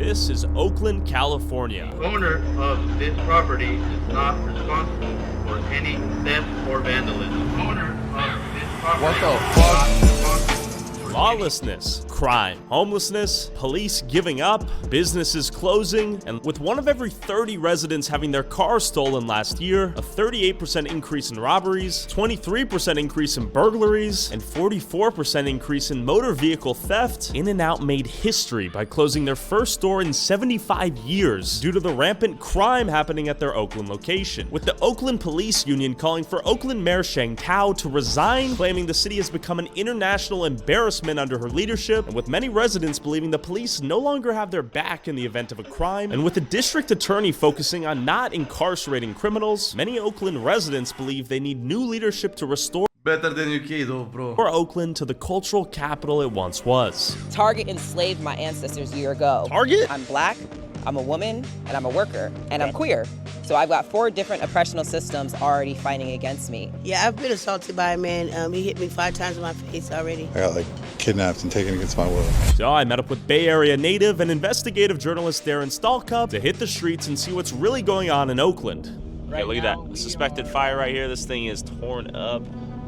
This is Oakland, California. The owner of this property is not responsible for any theft or vandalism. The owner of this property What the is fuck? not responsible for Lawlessness, crime, homelessness, police giving up, businesses closing, and with 1 of every 30 residents having their car stolen last year, a 38% increase in robberies, 23% increase in burglaries, and 44% increase in motor vehicle theft, In-N-Out made history by closing their first store in 75 years due to the rampant crime happening at their Oakland location, with the Oakland Police Union calling for Oakland Mayor Sheng Tao to resign, claiming the city has become an international embarrassment under her leadership, and with many residents believing the police no longer have their back in the event of a crime, and with the district attorney focusing on not incarcerating criminals, many Oakland residents believe they need new leadership to restore Better than UK though, bro. Oakland to the cultural capital it once was. Target enslaved my ancestors a year ago. Target? I'm black, I'm a woman, and I'm a worker, and I'm queer. So I've got 4 different oppressional systems already fighting against me. Yeah, I've been assaulted by a man. He hit me 5 times in my face already. I got kidnapped and taken against my will. So I met up with Bay Area native and investigative journalist Darren Stalcup to hit the streets and see what's really going on in Oakland. Okay, look at that. A suspected fire right here. This thing is torn up.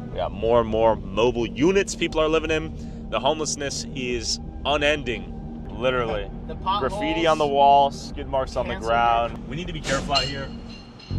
We got more and more mobile units people are living in. The homelessness is unending. Literally. The graffiti on the wall, skid marks on the ground. We need to be careful out here.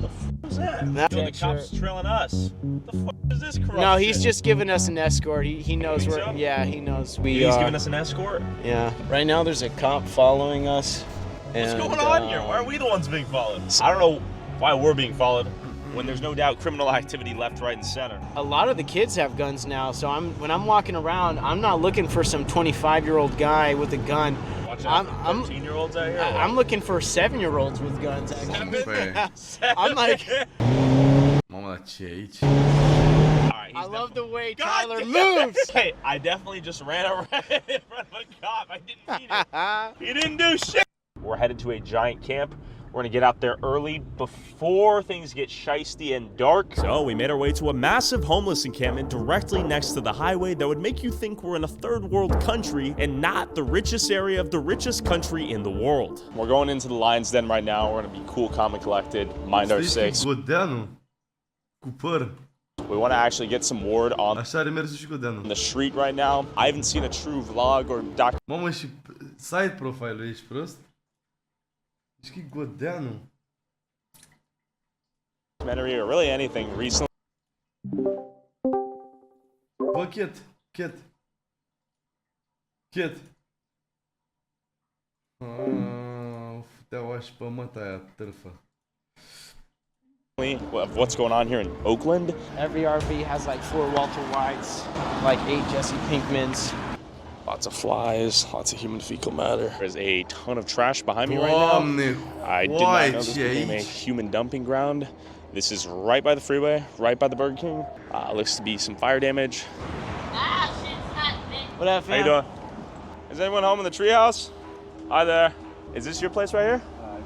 The f is that? The cops trailing us. The f is this corruption? No, he's just giving us an escort. He knows think where. so? Yeah, he knows we. He's giving us an escort? Yeah. Right now, there's a cop following us. What's going on here? Why are we the ones being followed? I don't know why we're being followed when there's no doubt criminal activity left, right, and center. A lot of the kids have guns now, so when I'm walking around, I'm not looking for some 25-year-old guy with a gun. Watch out for 13-year-olds out here. I'm looking for 7-year-olds with guns. Actually. I'm like, Mamă, dar ce e aici? Alright, I love the way God Tyler damn. moves. Hey, I definitely just ran around in front of a cop. I didn't mean it. He didn't do shit. We're headed to a giant camp. We're gonna get out there early before things get shiesty and dark. So we made our way to a massive homeless encampment directly next to the highway that would make you think we're in a third world country and not the richest area of the richest country in the world. We're going into the lion's den right now. We're gonna be cool, calm, and collected. Mind our six. Godeanu? Cu păr. We want to actually get some word on Așa are mersul și Godeanu. the street right now. I haven't seen a true vlog or Mamă, și site profile-ul, ești prost? Ești că Godeanu. documentary or really anything recently. Bă, Chet. Futeau așa pe măta aia, târfă. Of what's going on here in Oakland. Every RV has like 4 Walter Whites, like 8 Jesse Pinkmans. Lots of flies, lots of human fecal matter. There's a ton of trash behind me right now. I did not know this became a human dumping ground. This is right by the freeway, right by the Burger King. Looks to be some fire damage. What up, fam? How you doing? Is anyone home in the treehouse? Hi there. Is this your place right here?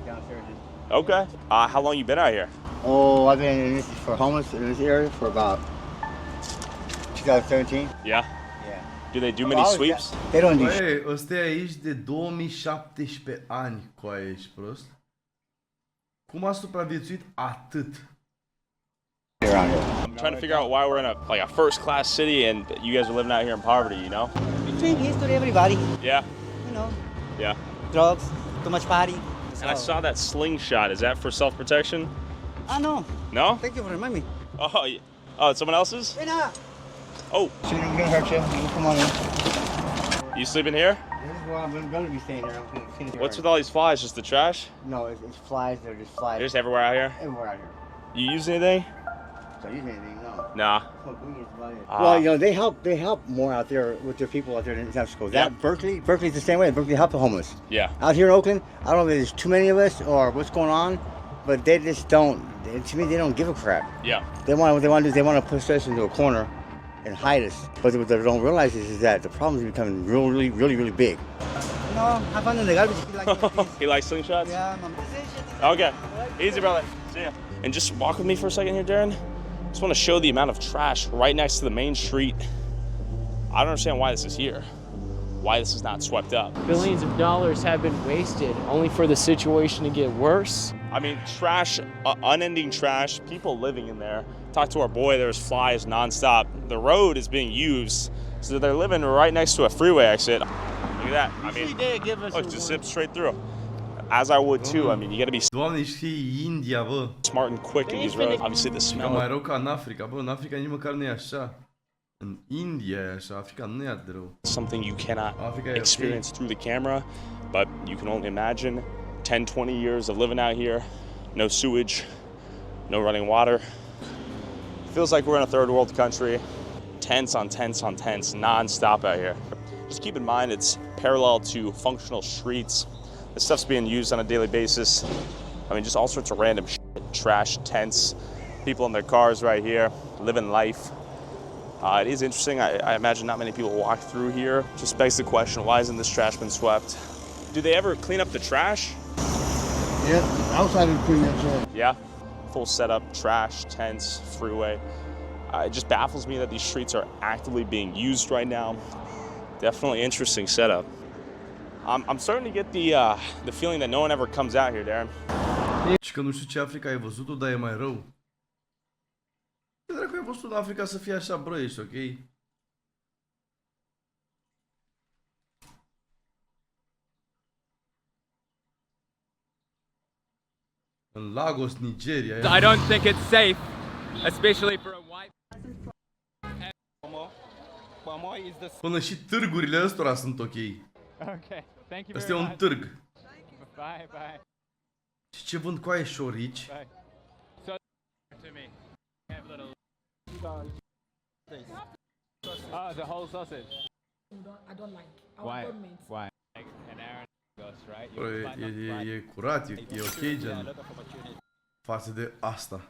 Downstairs. Okay. How long you been out here? Oh, I've been in this for homeless in this area for about 2017. Yeah. Yeah. Do they do many sweeps? They don't do Băi, ăsta e aici de 2017 ani, coaie, ești prost? Cum a supraviețuit atât? around here. I'm trying to figure out why we're in a first-class city and you guys are living out here in poverty, you know? Drink history, everybody. Yeah. You know, Yeah. drugs, too much party. And I saw that slingshot. Is that for self-protection? I know. No? Thank you for reminding me. Oh, yeah. Oh, it's someone else's? Hey, nah. Oh. She's gonna hurt you. Come on in. You sleeping here? This is where I'm gonna be staying here. I'm gonna finish What's with all these flies? Just the trash? No, it's flies. They're just flies. They're just everywhere out here? Everywhere out here. You use anything? Don't use anything, no. Nah. Well, you know, they help more out there with their people out there in San Francisco. Yeah. Berkeley's the same way. Berkeley help the homeless. Yeah. Out here in Oakland, I don't know if there's too many of us or what's going on, but they just don't. To me, they don't give a crap. Yeah. What they want to do is they want to push us into a corner and hide us. But what they don't realize is that the problem is becoming really, really, really big. No, have fun in the garbage. He likes slingshots? Yeah, Okay. Easy, brother. See ya. And just walk with me for a second here, Darren. Just want to show the amount of trash right next to the main street. I don't understand why this is here. why this is not swept up. Billions of dollars have been wasted only for the situation to get worse. I mean, trash, unending trash, people living in there. Talked to our boy, there's flies nonstop. The road is being used, so they're living right next to a freeway exit. Look at that. I mean, look, just zip straight through. As I would too. I mean, you gotta be Doamne, și India, bă. smart and quick in these roads. Obviously, the Ca smell. mai rău ca în Africa, bă, în Africa nici măcar nu e așa. În India e așa, Africa nu e atât de rău. Something you cannot Africa e experience through the camera, but you can only imagine 10, 20 years of living out here, no sewage, no running water. Feels like we're in a third world country. Tents on tents on tents, non-stop out here. Just keep in mind it's parallel to functional streets. This stuff's being used on a daily basis. I mean, just all sorts of random shit, trash, tents, people in their cars right here, living life. It is interesting. I imagine not many people walk through here. Just begs the question, why hasn't this trash been swept? Do they ever clean up the trash? Yeah, outside of the premium trash. Yeah, full setup, trash, tents, freeway. It just baffles me that these streets are actively being used right now. Definitely interesting setup. I'm starting to get the feeling that no one ever comes out here, Darren. Și că nu știu ce Africa ai văzut-o, dar e mai rău. Ce dracu ai văzut în Africa să fie așa, bro, ești ok? În Lagos, Nigeria. I don't think it's safe, especially for a white. Până și târgurile ăstora sunt ok. Okay, thank you Asta e very un much. târg. Bye, bye. Și ce vând coaie șorici? Bye. So to me. Have a little. Oh, the whole sausage. I don't like. Why? Why? Like an Aaron goes, right? Bă, e curat, e ok, gen. Față de asta.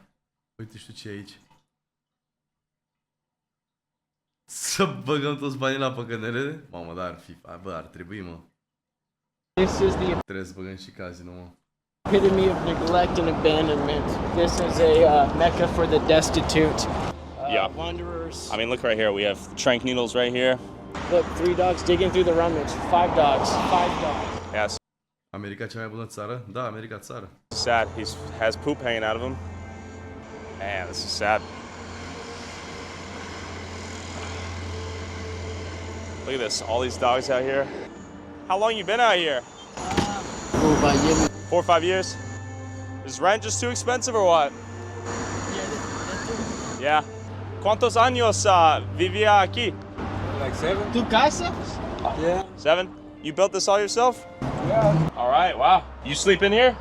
Uite, știu ce e aici. Să băgăm toți banii la păcănele? Mamă, dar ar fi, bă, ar trebui, mă. This is the Trebuie să băgăm și casino, mă. epitome of neglect and abandonment. This is a mecca for the destitute. Yeah. Wanderers. I mean, look right here. We have trank needles right here. Look, 3 dogs digging through the rummage. 5 dogs. 5 dogs. Yes. America cea mai bună țară? Da, America țară. Sad. He has poop hanging out of him. Man, this is sad. Look at this. All these dogs out here. How long you been out here? 4 or 5 years. 4 or 5 years? Is rent just too expensive or what? Yeah. ¿Cuántos años vivía aquí? Like 7? Tu casa? Yeah. 7? You built this all yourself? Yeah. All right. Wow. You sleep in here?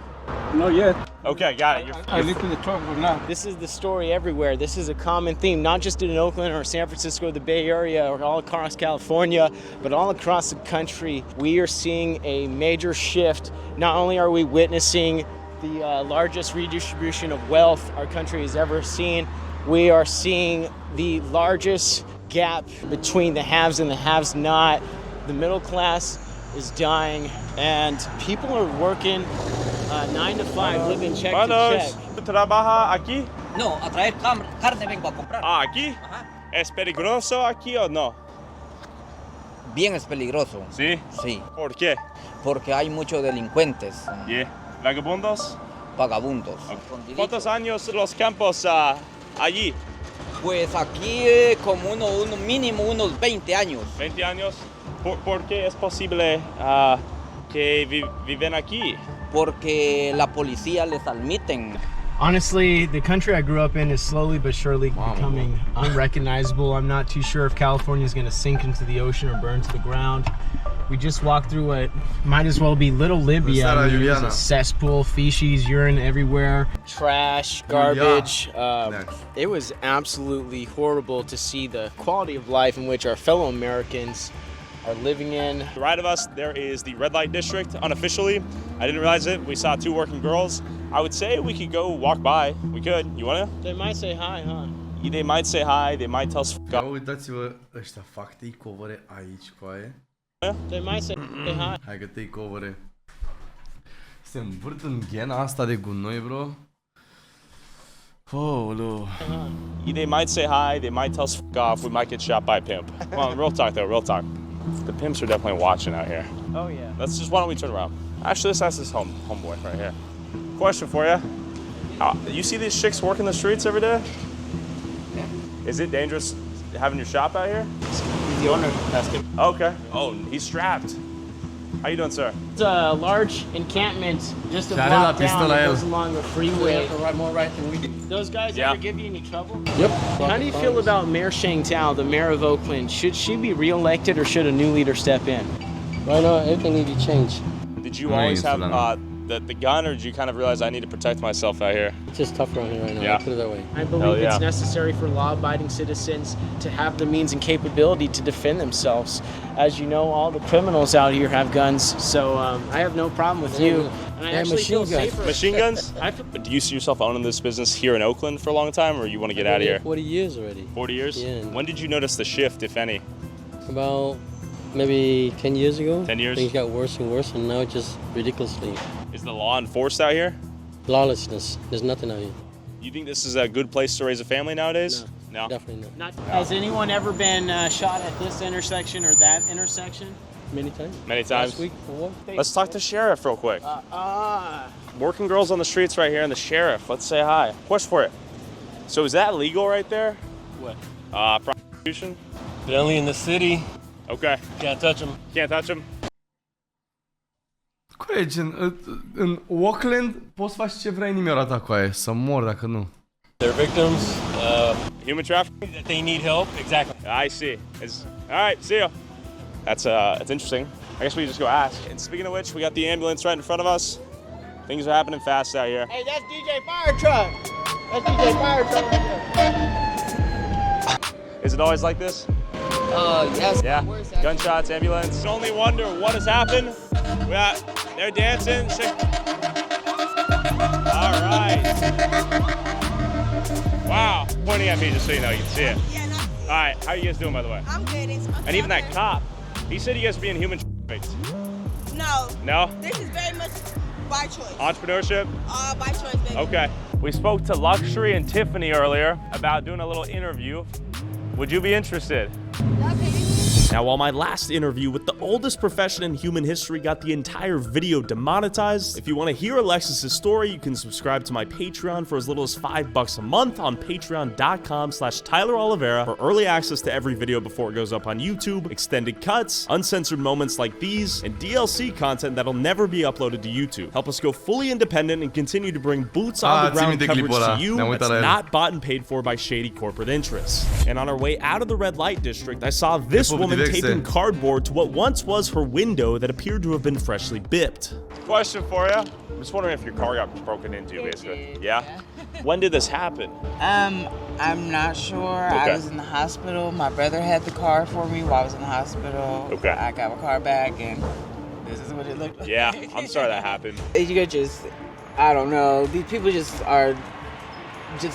No, yet. Okay, got it. I live in the truck for now. This is the story everywhere. This is a common theme, not just in Oakland or San Francisco, the Bay Area, or all across California, but all across the country. We are seeing a major shift. Not only are we witnessing the largest redistribution of wealth our country has ever seen, we are seeing the largest gap between the haves and the haves not. The middle class is dying, and people are working 9 to 5, living check to check. ¿Trabaja aquí? No, a traer carne vengo a comprar. Ah, aquí? Ajá. ¿Es peligroso aquí o no? Bien es peligroso. Sí. Sí, ¿Por qué? porque hay muchos delincuentes, Yeah. ¿Vagabundos? vagabundos. con delitos. ¿Cuántos años los campos allí? Pues aquí como uno mínimo unos 20 años. 20 años. ¿Por qué es posible que viven aquí? Porque la policía les admiten. Honestly, the country I grew up in is slowly but surely becoming unrecognizable. I'm not too sure if California is going to sink into the ocean or burn to the ground. We just walked through what might as well be Little Libya. I mean, there's a cesspool, feces, urine everywhere, trash, garbage. It was absolutely horrible to see the quality of life in which our fellow Americans are living in. To the right of us, there is the red light district, unofficially. I didn't realize it. We saw 2 working girls. I would say we could go walk by. We could. You wanna? They might say hi, huh? They might say hi. They might tell us. Ia uitați-vă, ăștia fac takeovere aici, coaie. They might say hi. Hai că takeovere. Se învârt în ghena asta de gunoi, bro. Oh, They might say hi. They might tell us off. We might get shot by a pimp. Come on, real talk though. Real talk. The pimps are definitely watching out here. Oh yeah. Why don't we turn around? Actually, let's ask this homeboy right here. Question for you. You see these chicks working the streets every day? Is it dangerous having your shop out here? He's the owner. Okay. Oh, he's strapped. How you doing, sir? It's a large encampment just a block down that goes along the freeway. More right than we do. Those guys ever give you any trouble? Yep. How do you feel about Mayor Shangtao, the mayor of Oakland? Should she be re-elected or should a new leader step in? Right now, everything needs to change. Did you always have the gun, or did you kind of realize I need to protect myself out here? It's just tough around here right now. Yeah. I'll put it that way. I believe it's necessary for law-abiding citizens to have the means and capability to defend themselves. As you know, all the criminals out here have guns, so I have no problem with you. And I actually feel safer. Machine guns? Do you see yourself owning this business here in Oakland for a long time, or you want to get out of here? 40 years already. 40 years? Yeah. When did you notice the shift, if any? About maybe 10 years ago. 10 years? Things got worse and worse, and now it's just ridiculously. Is the law enforced out here? Lawlessness. There's nothing out here. You think this is a good place to raise a family nowadays? No. Definitely not. Has anyone ever been shot at this intersection or that intersection? Many times. Many times? Last week, for what? Let's talk to Sheriff real quick. Working girls on the streets right here and the Sheriff. Let's say hi. Question for it. So is that legal right there? What? Prostitution? But only in the city. Okay. Can't touch them. Can't touch them? Coaie, gen, în Auckland poți face ce vrei, nimeni ora ta, coaie, să mor dacă nu. They're victims. Human trafficking? That they need help. Exactly. I see. All right, see you. That's interesting. I guess we just go ask. And speaking of which, we got the ambulance right in front of us. Things are happening fast out here. Hey, that's DJ Fire Truck. That's DJ Fire Truck right there. Is it always like this? Yes. Yeah. Gunshots, ambulance. Only wonder what has happened. They're dancing. All right. Wow. Pointing at me just so you know, you can see it. Yeah, no. All right. How are you guys doing, by the way? I'm good. And even that cop, he said you guys are being human trafficked. No. No? This is very much by choice. Entrepreneurship? By choice, baby. Okay. We spoke to Luxury and Tiffany earlier about doing a little interview. Would you be interested? Now, while my last interview with the oldest profession in human history got the entire video demonetized, if you want to hear Alexis's story, you can subscribe to my Patreon for as little as $5 a month on patreon.com/TylerOliveira for early access to every video before it goes up on YouTube, extended cuts, uncensored moments like these, and DLC content that'll never be uploaded to YouTube. Help us go fully independent and continue to bring boots on the ground coverage to you that's not bought and paid for by shady corporate interests. And on our way out of the red light district, I saw this woman taping cardboard to what once was her window that appeared to have been freshly bipped. Question for you. I'm just wondering if your car got broken into, basically. Yeah? When did this happen? I'm not sure. Okay. I was in the hospital. My brother had the car for me while I was in the hospital. Okay. I got my car back, and this is what it looked like. Yeah, I'm sorry that happened. You could just, I don't know. These people just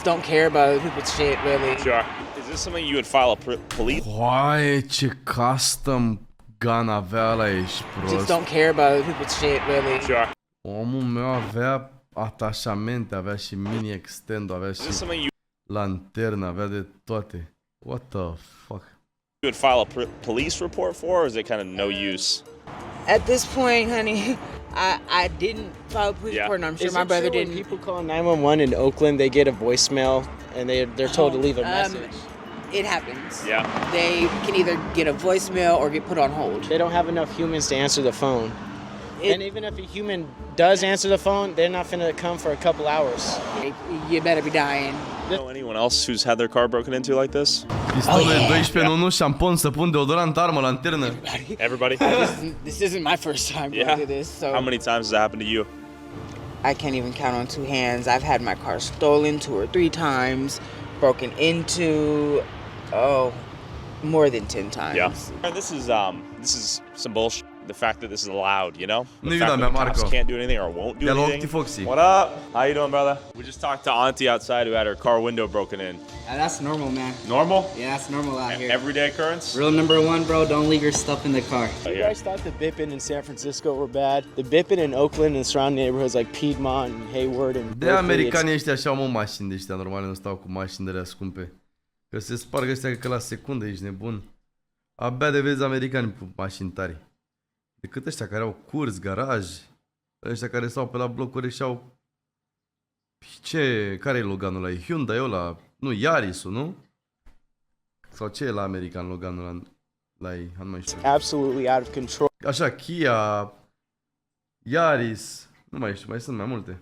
don't care about other people's shit, really. Sure. Is this something you would file a police? Coaie, ce custom gun avea ăla, ești prost. Just don't care about other people's shit, really. Sure. Omul meu avea atașamente, avea și mini extendo, avea și lanternă, avea de toate. What the fuck? You would file a police report for, or is it kind of no use? At this point, honey, I didn't file a police report, and I'm sure my brother didn't. When people call 911 in Oakland, they get a voicemail, and they're told to leave a message. It happens. Yeah. They can either get a voicemail or get put on hold. They don't have enough humans to answer the phone. And even if a human does answer the phone, they're not finna come for a couple hours. You better be dying. Know anyone else who's had their car broken into like this? Pistole 12 în 1, șampon, săpun, deodorant, armă, lanternă. Everybody? This isn't my first time going through this. So How many times has that happened to you? I can't even count on two hands. I've had my car stolen 2 or 3 times, broken into, more than 10 times. Yeah. This is some bullshit. The fact that this is allowed, you know? The Nu-i fact da that mea, cops Marco. can't do anything or won't do Ia-l anything. Foxy. What up? How you doing, brother? We just talked to Auntie outside who had her car window broken in. That's normal, man. Normal? Yeah, that's normal out here. Everyday occurrence? Rule number 1, bro, don't leave your stuff in the car. You guys thought the bipping in San Francisco were bad? The bipping in Oakland and surrounding neighborhoods like Piedmont and Hayward and De americanii ăștia așa au mă mașini de ăștia normale, nu stau cu mașini de alea scumpe. Că se spargă ăștia că la secundă, ești nebun. Abia de vezi americani cu mașini tari. Decât ăștia care au curs, garaj, ăștia care stau pe la blocuri și au... Care e Loganul ăla? E Hyundai ăla? Nu, Yaris-ul, nu? Sau ce e la american Loganul la ei? Nu mai știu. Absolutely out of control. Așa, Kia, Yaris, nu mai știu, mai sunt mai multe.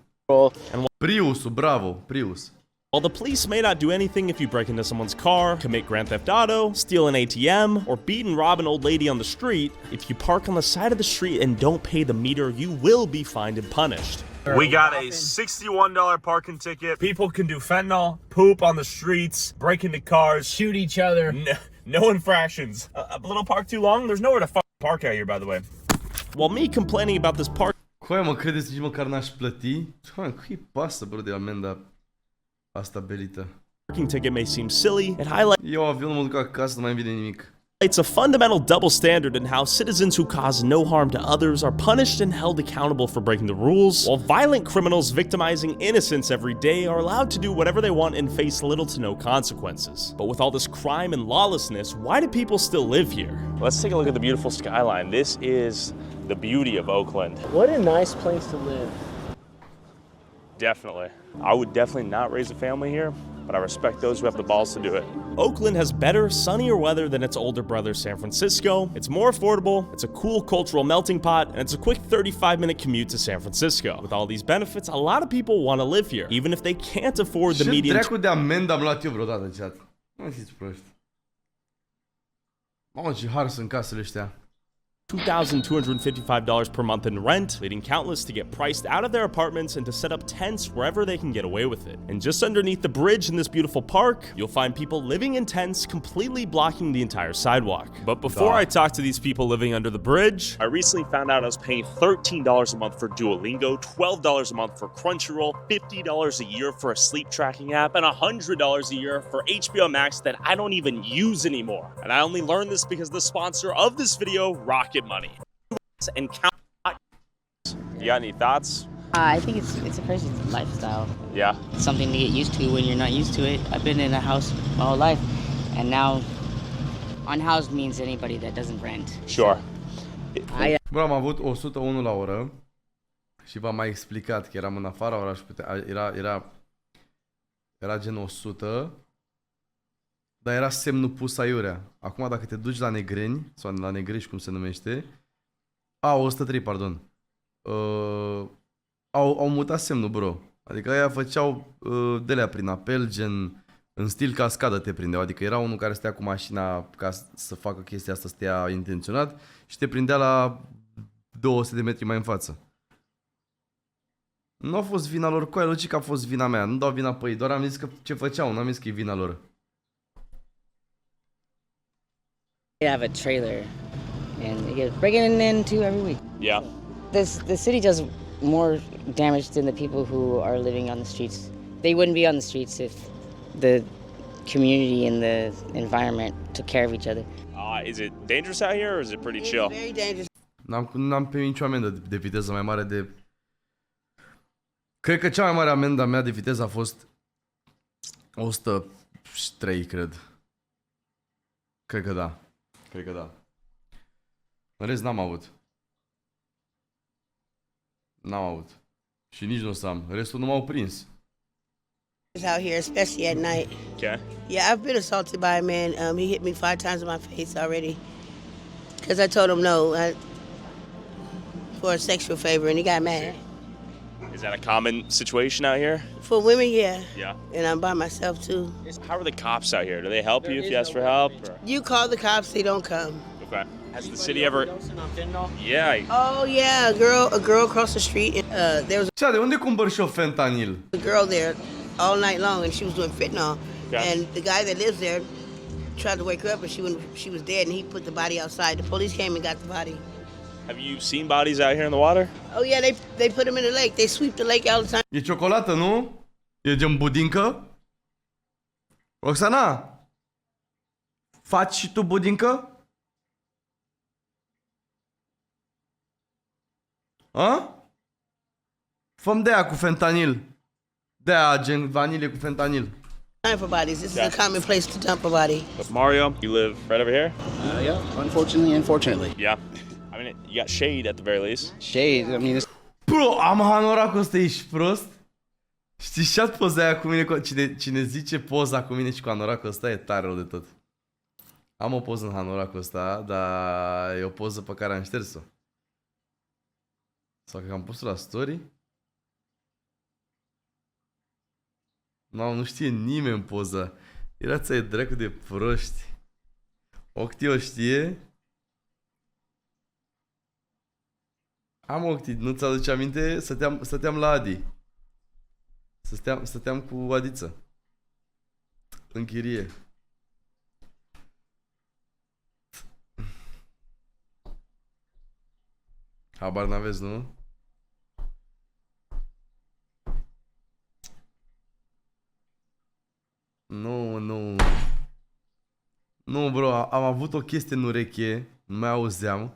Priusul, bravo, Prius. While the police may not do anything if you break into someone's car, commit grand theft auto, steal an ATM, or beat and rob an old lady on the street, if you park on the side of the street and don't pay the meter, you will be fined and punished. We got a $61 parking ticket. People can do fentanyl, poop on the streets, break into cars, shoot each other. No infractions. A little park too long? There's nowhere to park out here, by the way. While me complaining about this park... Coaie, mă, credeți nici măcar n-aș plăti? Cui pasă, bro, de amenda asta belită? Parking ticket may seem silly. It highlights... Eu avionul mă duc acasă, nu mai vine nimic. It's a fundamental double standard in how citizens who cause no harm to others are punished and held accountable for breaking the rules, while violent criminals victimizing innocents every day are allowed to do whatever they want and face little to no consequences. But with all this crime and lawlessness, why do people still live here? Let's take a look at the beautiful skyline. This is the beauty of Oakland. What a nice place to live. Definitely. I would definitely not raise a family here, but I respect those who have the balls to do it. Oakland has better, sunnier weather than its older brother San Francisco. It's more affordable, it's a cool cultural melting pot, and it's a quick 35-minute commute to San Francisco. With all these benefits, a lot of people want to live here, even if they can't afford the median... Ce dracu de amendă am luat eu vreodată, chat? Nu fiți proști. Mamă, ce har sunt casele ăștia. $2,255 per month in rent, leading countless to get priced out of their apartments and to set up tents wherever they can get away with it. And just underneath the bridge in this beautiful park, you'll find people living in tents completely blocking the entire sidewalk. But before I talk to these people living under the bridge, I recently found out I was paying $13 a month for Duolingo, $12 a month for Crunchyroll, $50 a year for a sleep tracking app, and $100 a year for HBO Max that I don't even use anymore. And I only learned this because the sponsor of this video, Rocket Money. And count. You got any thoughts? I think it's a crazy lifestyle. Yeah. It's something to get used to when you're not used to it. I've been in a house my whole life, and now unhoused means anybody that doesn't rent. Sure. Bro, am avut 101 la oră și v-am mai explicat că eram în afara orașului, era gen 100, dar era semnul pus aiurea. Acum dacă te duci la Negreni, sau la Negrești cum se numește, 103, pardon, au mutat semnul, bro. Adică aia făceau de-alea prin apel, gen în stil cascadă te prindeau. Adică era unul care stea cu mașina ca să facă chestia asta, stea intenționat și te prindea la 200 de metri mai în față. Nu a fost vina lor, coaie, logic a fost vina mea. Nu dau vina pe ei, doar am zis că ce făceau, n-am zis că e vina lor. They have a trailer, and they get breaking into every week. Yeah. The city does more damage than the people who are living on the streets. They wouldn't be on the streets if the community and the environment took care of each other. Is it dangerous out here, or is it pretty chill? Very dangerous. N-am primit nicio amendă de viteză mai mare de... Cred că cea mai mare amendă a mea de viteză a fost 103, cred. Cred că da. Cred că da. În rest n-am avut. N-am avut. Și nici nu o să am. Restul nu m-au prins. Out here, especially at night. Okay. Yeah, I've been assaulted by a man. He hit me 5 times in my face already. Because I told him no for a sexual favor, and he got mad. Is that a common situation out here? For women, yeah. Yeah. And I'm by myself too. How are the cops out here? Do they help you if you ask for help? Or? You call the cops, they don't come. Okay. Has the city ever? Yeah. Oh yeah, a girl across the street. There was. De unde cumpăr și eu fentanil? A girl there all night long, and she was doing fentanyl. Okay. And the guy that lives there tried to wake her up, and she was dead, and he put the body outside. The police came and got the body. Have you seen bodies out here in the water? Oh yeah, they put them in the lake. They sweep the lake all the time. E ciocolată, nu? E gen budincă? Roxana? Faci și tu budincă? A? Fă-mi de aia cu fentanil. De aia gen vanilie cu fentanil. Time for bodies. This is a common place to dump a body. But Mario, you live right over here? Yeah, unfortunately. Yeah. I mean, you got shade at the very least. Shade, I mean, Bro, am hanoracul ăsta, ești prost? Știi ce poza aia cu mine? Cine zice poza cu mine și cu hanoracul ăsta e tare rău de tot. Am o poză în hanoracul ăsta, dar e o poză pe care am șters-o. Sau că am pus-o la story. Nu știe nimeni poza. Era ți-ai dracu de proști. Octi o știe. Am Octi, nu ți-aduce aminte? Stăteam la Adi. Stăteam cu Adiță. În chirie. Habar n-aveți, nu? Nu, bro, am avut o chestie în ureche, nu mai auzeam.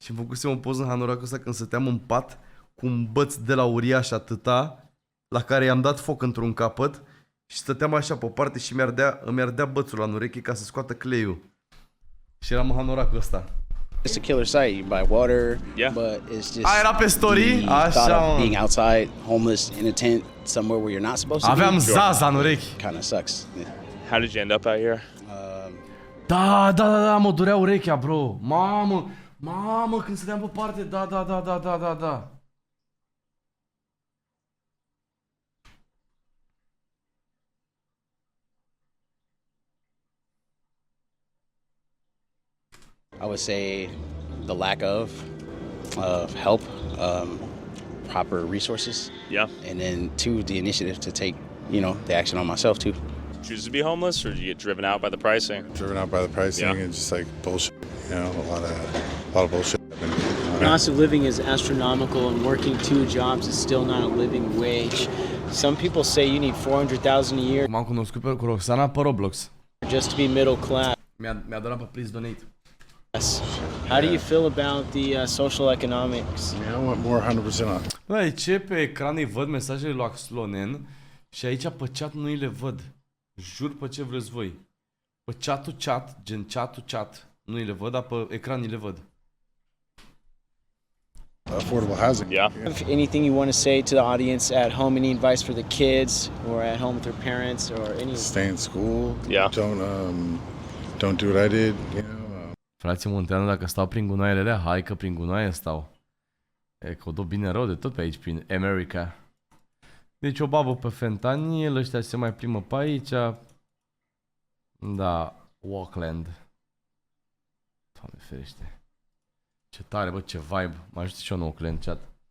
Și îmi făcusem o poză în hanoracul ăsta când stăteam în pat cu un băț de la uriaș atâta, la care i-am dat foc într-un capăt și stăteam așa pe o parte și îmi ardea bățul la în ureche ca să scoată cleiul. Și eram în hanoracul ăsta. it's a killer site by water, but it's just era pe story? the thought of being outside, homeless, in a tent, somewhere where you're not supposed to be. Aveam zaza în urechi. Kind of sucks. Yeah. How did you end up out here? Da, mă durea urechea, bro. Mamă, când stăteam pe parte, da. I would say the lack of help, proper resources. Yeah. And then two, the initiative to take, the action on myself too. Choose to be homeless, or did you get driven out by the pricing? Driven out by the pricing and just like bullshit, a lot of bullshit. The cost of living is astronomical, and working 2 jobs is still not a living wage. Some people say you need $400,000 a year. M-am cunoscut cu Roxana pe Roblox. Just to be middle class. Mi-a donat pe Please Donate. How do you feel about the social economics? I want more 100% on. Băi, ce pe ecran îi văd mesajele lui Axlonen și aici pe chat nu îi le văd. Jur pe ce vreți voi. Pe chat, gen chat, nu îi le văd, dar pe ecran îi le văd. Affordable housing. Yeah. Anything you want to say to the audience at home? Any advice for the kids or at home with their parents or any? Stay in school. Yeah. Don't do what I did. Frații Munteanu, dacă stau prin gunoaiele alea, hai că prin gunoaie stau. E că o dă bine rău de tot pe aici, prin America. Deci o babă pe fentaniel, ăștia se mai plimbă pe aici. Da, Walkland. Doamne ferește. Ce tare, bă, ce vibe. Mă ajută și eu în Walkland, chat.